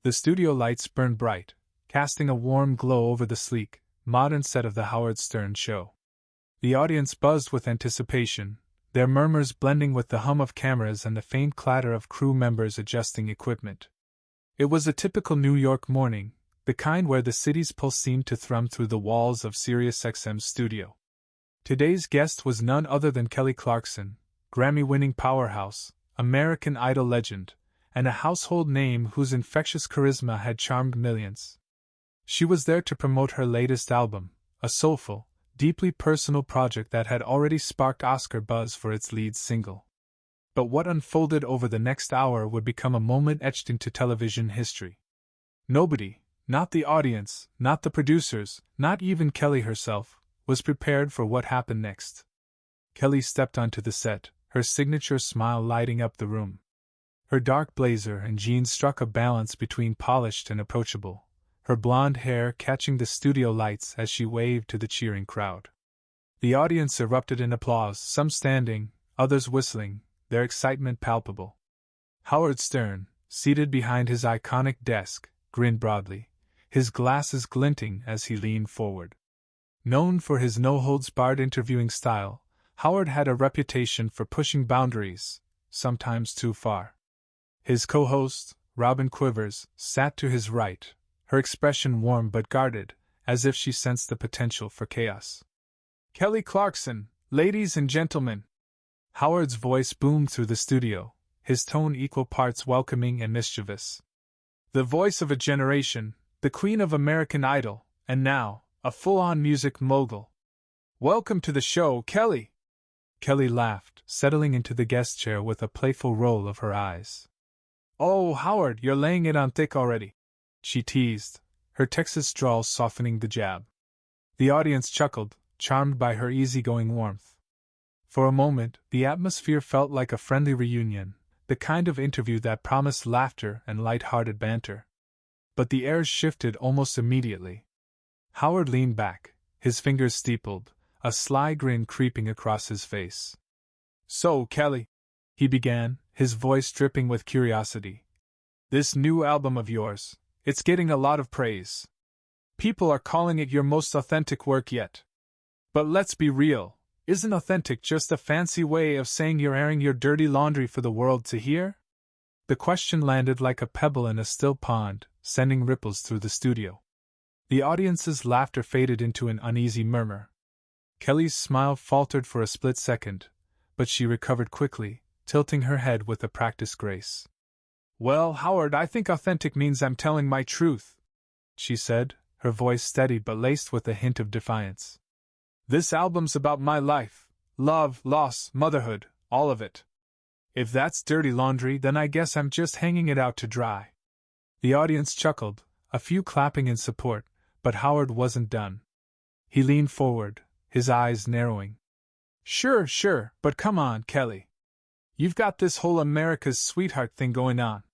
The studio lights burned bright, casting a warm glow over the sleek, modern set of the Howard Stern show. The audience buzzed with anticipation, their murmurs blending with the hum of cameras and the faint clatter of crew members adjusting equipment. It was a typical New York morning, the kind where the city's pulse seemed to thrum through the walls of SiriusXM's studio. Today's guest was none other than Kelly Clarkson, Grammy-winning powerhouse, American Idol legend, and a household name whose infectious charisma had charmed millions. She was there to promote her latest album, a soulful, deeply personal project that had already sparked Oscar buzz for its lead single. But what unfolded over the next hour would become a moment etched into television history. Nobody, not the audience, not the producers, not even Kelly herself, was prepared for what happened next. Kelly stepped onto the set, her signature smile lighting up the room. Her dark blazer and jeans struck a balance between polished and approachable, her blonde hair catching the studio lights as she waved to the cheering crowd. The audience erupted in applause, some standing, others whistling, their excitement palpable. Howard Stern, seated behind his iconic desk, grinned broadly, his glasses glinting as he leaned forward. Known for his no-holds-barred interviewing style, Howard had a reputation for pushing boundaries, sometimes too far. His co-host, Robin Quivers, sat to his right, her expression warm but guarded, as if she sensed the potential for chaos. "Kelly Clarkson, ladies and gentlemen." Howard's voice boomed through the studio, his tone equal parts welcoming and mischievous. "The voice of a generation, the queen of American Idol, and now, a full-on music mogul. Welcome to the show, Kelly." Kelly laughed, settling into the guest chair with a playful roll of her eyes. "Oh, Howard, you're laying it on thick already," she teased, her Texas drawl softening the jab. The audience chuckled, charmed by her easygoing warmth. For a moment, the atmosphere felt like a friendly reunion, the kind of interview that promised laughter and light-hearted banter. But the airs shifted almost immediately. Howard leaned back, his fingers steepled, a sly grin creeping across his face. "So, Kelly," he began, his voice dripping with curiosity. "This new album of yours, it's getting a lot of praise. People are calling it your most authentic work yet. But let's be real, isn't authentic just a fancy way of saying you're airing your dirty laundry for the world to hear?" The question landed like a pebble in a still pond, sending ripples through the studio. The audience's laughter faded into an uneasy murmur. Kelly's smile faltered for a split second, but she recovered quickly, tilting her head with a practiced grace. "Well, Howard, I think authentic means I'm telling my truth," she said, her voice steady but laced with a hint of defiance. "This album's about my life, love, loss, motherhood, all of it. If that's dirty laundry, then I guess I'm just hanging it out to dry." The audience chuckled, a few clapping in support, but Howard wasn't done. He leaned forward, his eyes narrowing. Sure, but come on, Kelly. You've got this whole America's sweetheart thing going on.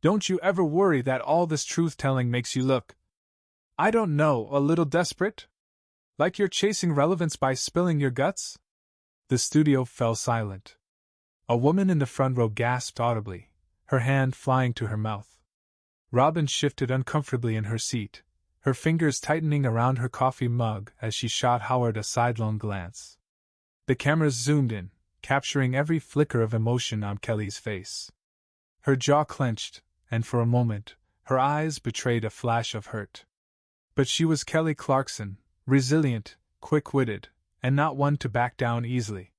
Don't you ever worry that all this truth-telling makes you look, I don't know, a little desperate? Like you're chasing relevance by spilling your guts?" The studio fell silent. A woman in the front row gasped audibly, her hand flying to her mouth. Robin shifted uncomfortably in her seat, her fingers tightening around her coffee mug as she shot Howard a sidelong glance. The cameras zoomed in, capturing every flicker of emotion on Kelly's face. Her jaw clenched, and for a moment, her eyes betrayed a flash of hurt. But she was Kelly Clarkson, resilient, quick-witted, and not one to back down easily.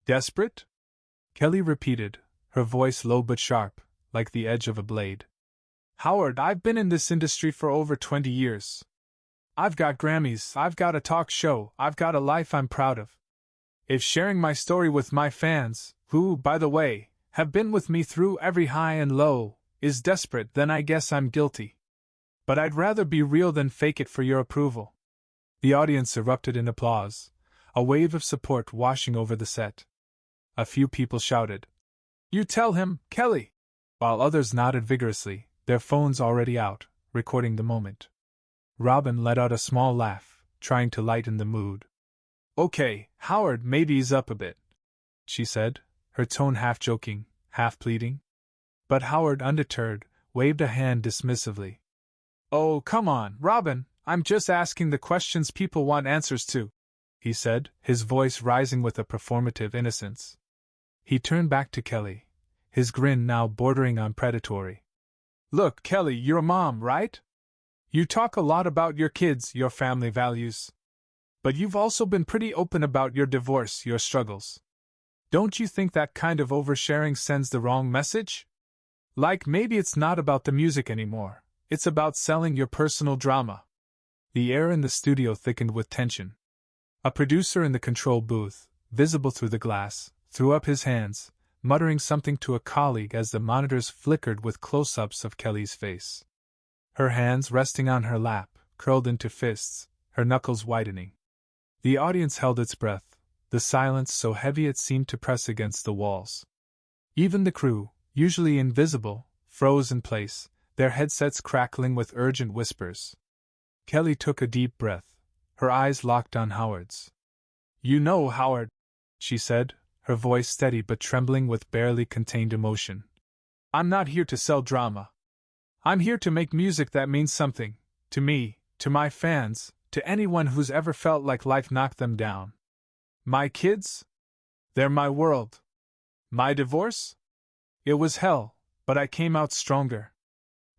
"Desperate?" Kelly repeated, her voice low but sharp, like the edge of a blade. "Howard, I've been in this industry for over 20 years. I've got Grammys, I've got a talk show, I've got a life I'm proud of. If sharing my story with my fans, who, by the way, have been with me through every high and low, is desperate, then I guess I'm guilty. But I'd rather be real than fake it for your approval." The audience erupted in applause, a wave of support washing over the set. A few people shouted, "You tell him, Kelly!" while others nodded vigorously, their phones already out, recording the moment. Robin let out a small laugh, trying to lighten the mood. "Okay, Howard, maybe ease up a bit," she said, her tone half joking, half pleading. But Howard, undeterred, waved a hand dismissively. "Oh, come on, Robin, I'm just asking the questions people want answers to," he said, his voice rising with a performative innocence. He turned back to Kelly, his grin now bordering on predatory. "Look, Kelly, you're a mom, right? You talk a lot about your kids, your family values. But you've also been pretty open about your divorce, your struggles. Don't you think that kind of oversharing sends the wrong message? Like maybe it's not about the music anymore, it's about selling your personal drama." The air in the studio thickened with tension. A producer in the control booth, visible through the glass, threw up his hands, muttering something to a colleague as the monitors flickered with close-ups of Kelly's face. Her hands resting on her lap, curled into fists, her knuckles widening. The audience held its breath, the silence so heavy it seemed to press against the walls. Even the crew, usually invisible, froze in place, their headsets crackling with urgent whispers. Kelly took a deep breath, her eyes locked on Howard's. "You know, Howard," she said, her voice steady but trembling with barely contained emotion. "I'm not here to sell drama. I'm here to make music that means something, to me, to my fans, to anyone who's ever felt like life knocked them down. My kids? They're my world. My divorce? It was hell, but I came out stronger.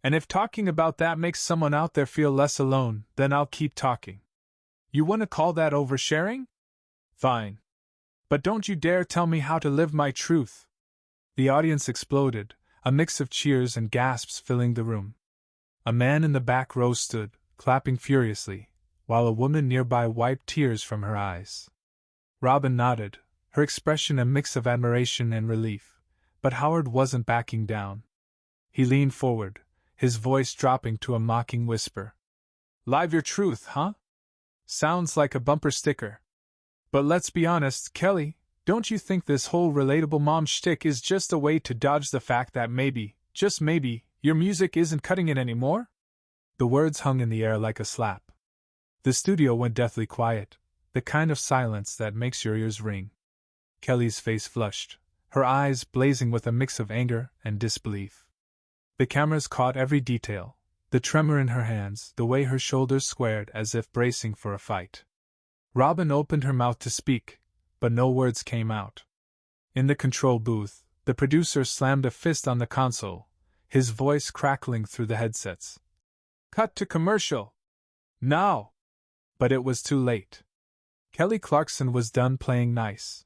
And if talking about that makes someone out there feel less alone, then I'll keep talking. You want to call that oversharing? Fine. But don't you dare tell me how to live my truth." The audience exploded, a mix of cheers and gasps filling the room. A man in the back row stood, clapping furiously, while a woman nearby wiped tears from her eyes. Robin nodded, her expression a mix of admiration and relief, but Howard wasn't backing down. He leaned forward, his voice dropping to a mocking whisper. "Live your truth, huh? Sounds like a bumper sticker. But let's be honest, Kelly, don't you think this whole relatable mom shtick is just a way to dodge the fact that maybe, just maybe, your music isn't cutting it anymore?" The words hung in the air like a slap. The studio went deathly quiet, the kind of silence that makes your ears ring. Kelly's face flushed, her eyes blazing with a mix of anger and disbelief. The cameras caught every detail, the tremor in her hands, the way her shoulders squared as if bracing for a fight. Robin opened her mouth to speak, but no words came out. In the control booth, the producer slammed a fist on the console, his voice crackling through the headsets. "Cut to commercial! Now!" But it was too late. Kelly Clarkson was done playing nice.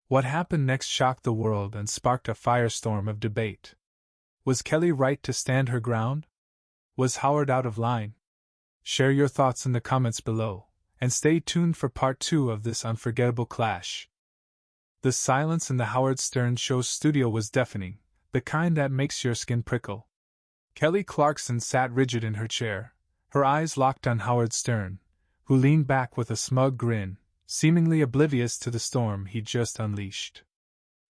What happened next shocked the world and sparked a firestorm of debate. Was Kelly right to stand her ground? Was Howard out of line? Share your thoughts in the comments below, and stay tuned for part 2 of this unforgettable clash. The silence in the Howard Stern Show studio was deafening, the kind that makes your skin prickle. Kelly Clarkson sat rigid in her chair, her eyes locked on Howard Stern, who leaned back with a smug grin, seemingly oblivious to the storm he'd just unleashed.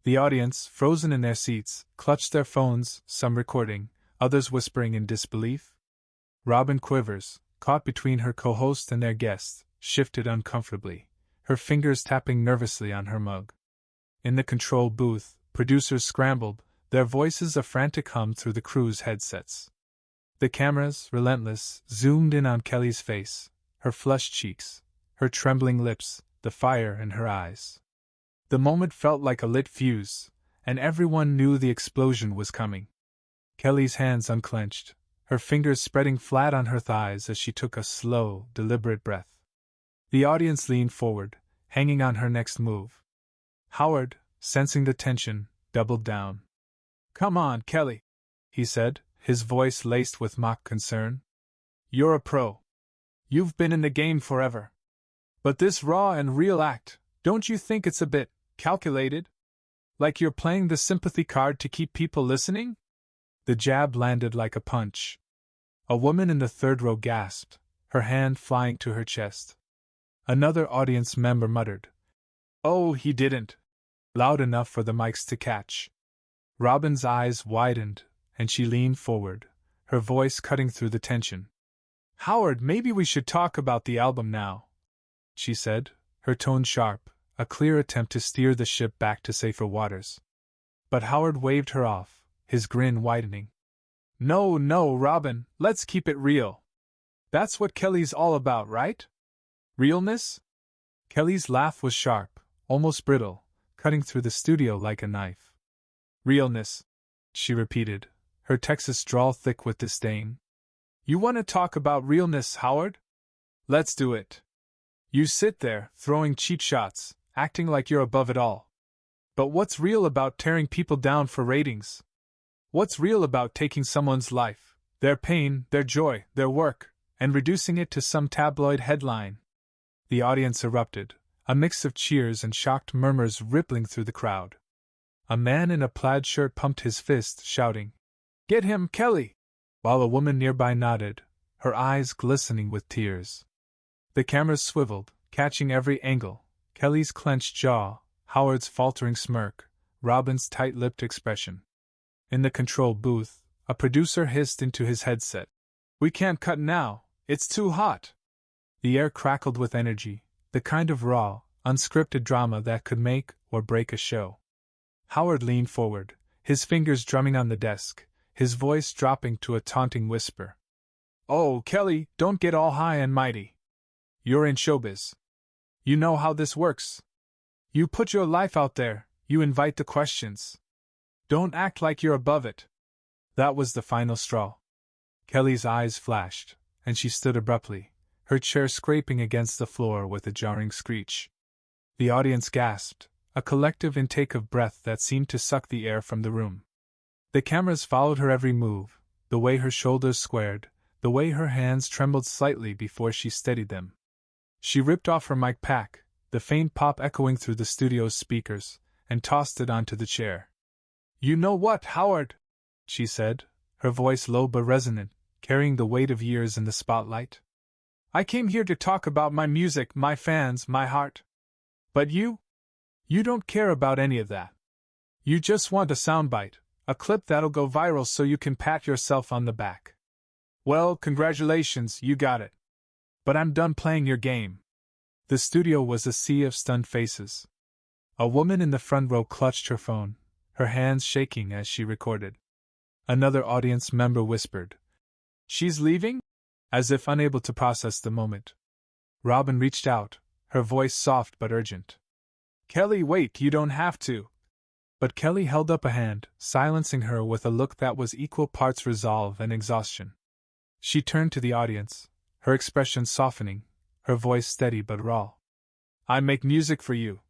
The audience, frozen in their seats, clutched their phones, some recording, others whispering in disbelief. Robin Quivers, caught between her co-host and their guest, shifted uncomfortably, her fingers tapping nervously on her mug. In the control booth, producers scrambled, their voices a frantic hum through the crew's headsets. The cameras, relentless, zoomed in on Kelly's face, her flushed cheeks, her trembling lips, the fire in her eyes. The moment felt like a lit fuse, and everyone knew the explosion was coming. Kelly's hands unclenched, her fingers spreading flat on her thighs as she took a slow, deliberate breath. The audience leaned forward, hanging on her next move. Howard, sensing the tension, doubled down. "Come on, Kelly," he said, his voice laced with mock concern. "You're a pro. You've been in the game forever. But this raw and real act, don't you think it's a bit calculated? Like you're playing the sympathy card to keep people listening?" The jab landed like a punch. A woman in the third row gasped, her hand flying to her chest. Another audience member muttered, "Oh, he didn't," loud enough for the mics to catch. Robin's eyes widened, and she leaned forward, her voice cutting through the tension. "Howard, maybe we should talk about the album now," she said, her tone sharp, a clear attempt to steer the ship back to safer waters. But Howard waved her off, his grin widening. No, no, Robin, let's keep it real. That's what Kelly's all about, right? Realness? Kelly's laugh was sharp, almost brittle, cutting through the studio like a knife. Realness, she repeated, her Texas drawl thick with disdain. You want to talk about realness, Howard? Let's do it. You sit there, throwing cheap shots, acting like you're above it all. But what's real about tearing people down for ratings? What's real about taking someone's life, their pain, their joy, their work, and reducing it to some tabloid headline? The audience erupted, a mix of cheers and shocked murmurs rippling through the crowd. A man in a plaid shirt pumped his fist, shouting, "Get him, Kelly!" while a woman nearby nodded, her eyes glistening with tears. The cameras swiveled, catching every angle: Kelly's clenched jaw, Howard's faltering smirk, Robin's tight-lipped expression. In the control booth, a producer hissed into his headset, "We can't cut now, it's too hot." The air crackled with energy, the kind of raw, unscripted drama that could make or break a show. Howard leaned forward, his fingers drumming on the desk, his voice dropping to a taunting whisper. "Oh, Kelly, don't get all high and mighty. You're in showbiz. You know how this works. You put your life out there, you invite the questions. Don't act like you're above it." That was the final straw. Kelly's eyes flashed, and she stood abruptly, her chair scraping against the floor with a jarring screech. The audience gasped, a collective intake of breath that seemed to suck the air from the room. The cameras followed her every move, the way her shoulders squared, the way her hands trembled slightly before she steadied them. She ripped off her mic pack, the faint pop echoing through the studio's speakers, and tossed it onto the chair. "You know what, Howard?" she said, her voice low but resonant, carrying the weight of years in the spotlight. "I came here to talk about my music, my fans, my heart. But you don't care about any of that. You just want a soundbite, a clip that'll go viral so you can pat yourself on the back. Well, congratulations, you got it. But I'm done playing your game." The studio was a sea of stunned faces. A woman in the front row clutched her phone, her hands shaking as she recorded. Another audience member whispered, "She's leaving?" as if unable to process the moment. Robin reached out, her voice soft but urgent. "Kelly, wait, you don't have to." But Kelly held up a hand, silencing her with a look that was equal parts resolve and exhaustion. She turned to the audience, her expression softening, her voice steady but raw. "I make music for you,"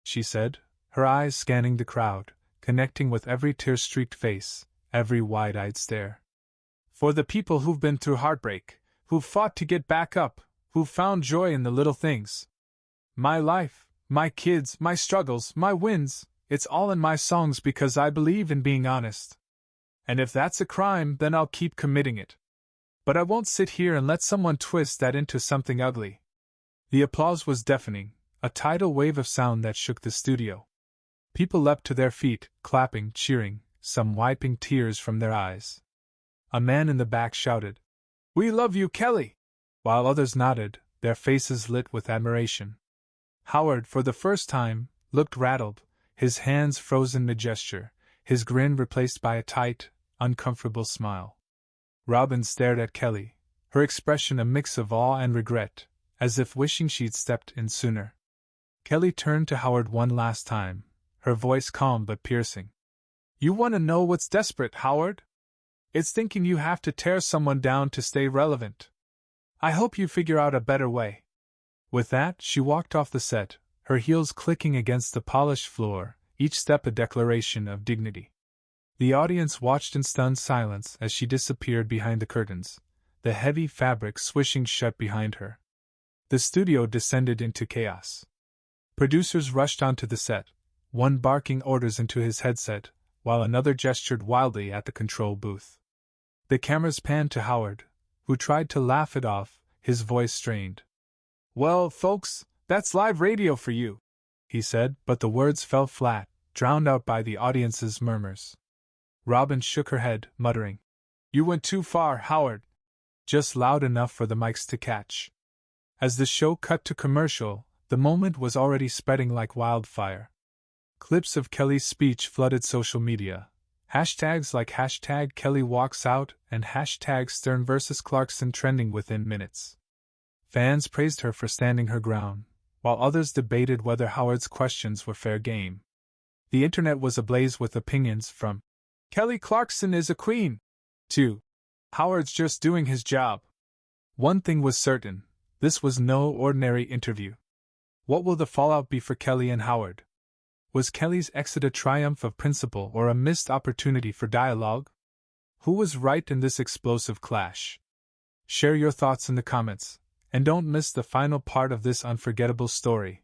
she said, her eyes scanning the crowd, connecting with every tear-streaked face, every wide-eyed stare. "For the people who've been through heartbreak, who've fought to get back up, who've found joy in the little things. My life, my kids, my struggles, my wins, it's all in my songs because I believe in being honest. And if that's a crime, then I'll keep committing it. But I won't sit here and let someone twist that into something ugly." The applause was deafening, a tidal wave of sound that shook the studio. People leapt to their feet, clapping, cheering, some wiping tears from their eyes. A man in the back shouted, "We love you, Kelly!" while others nodded, their faces lit with admiration. Howard, for the first time, looked rattled, his hands frozen mid-gesture, his grin replaced by a tight, uncomfortable smile. Robin stared at Kelly, her expression a mix of awe and regret, as if wishing she'd stepped in sooner. Kelly turned to Howard one last time, her voice calm but piercing. "You want to know what's desperate, Howard? It's thinking you have to tear someone down to stay relevant. I hope you figure out a better way." With that, she walked off the set, her heels clicking against the polished floor, each step a declaration of dignity. The audience watched in stunned silence as she disappeared behind the curtains, the heavy fabric swishing shut behind her. The studio descended into chaos. Producers rushed onto the set, one barking orders into his headset, while another gestured wildly at the control booth. The cameras panned to Howard, who tried to laugh it off, his voice strained. "Well, folks, that's live radio for you," he said, but the words fell flat, drowned out by the audience's murmurs. Robin shook her head, muttering, "You went too far, Howard." Just loud enough for the mics to catch. As the show cut to commercial, the moment was already spreading like wildfire. Clips of Kelly's speech flooded social media, Hashtags like hashtag Kelly walks out and hashtag Stern vs. Clarkson trending within minutes. Fans praised her for standing her ground, while others debated whether Howard's questions were fair game. The internet was ablaze with opinions from Kelly Clarkson is a queen to Howard's just doing his job. One thing was certain, this was no ordinary interview. What will the fallout be for Kelly and Howard? Was Kelly's exit a triumph of principle or a missed opportunity for dialogue? Who was right in this explosive clash? Share your thoughts in the comments, and don't miss the final part of this unforgettable story.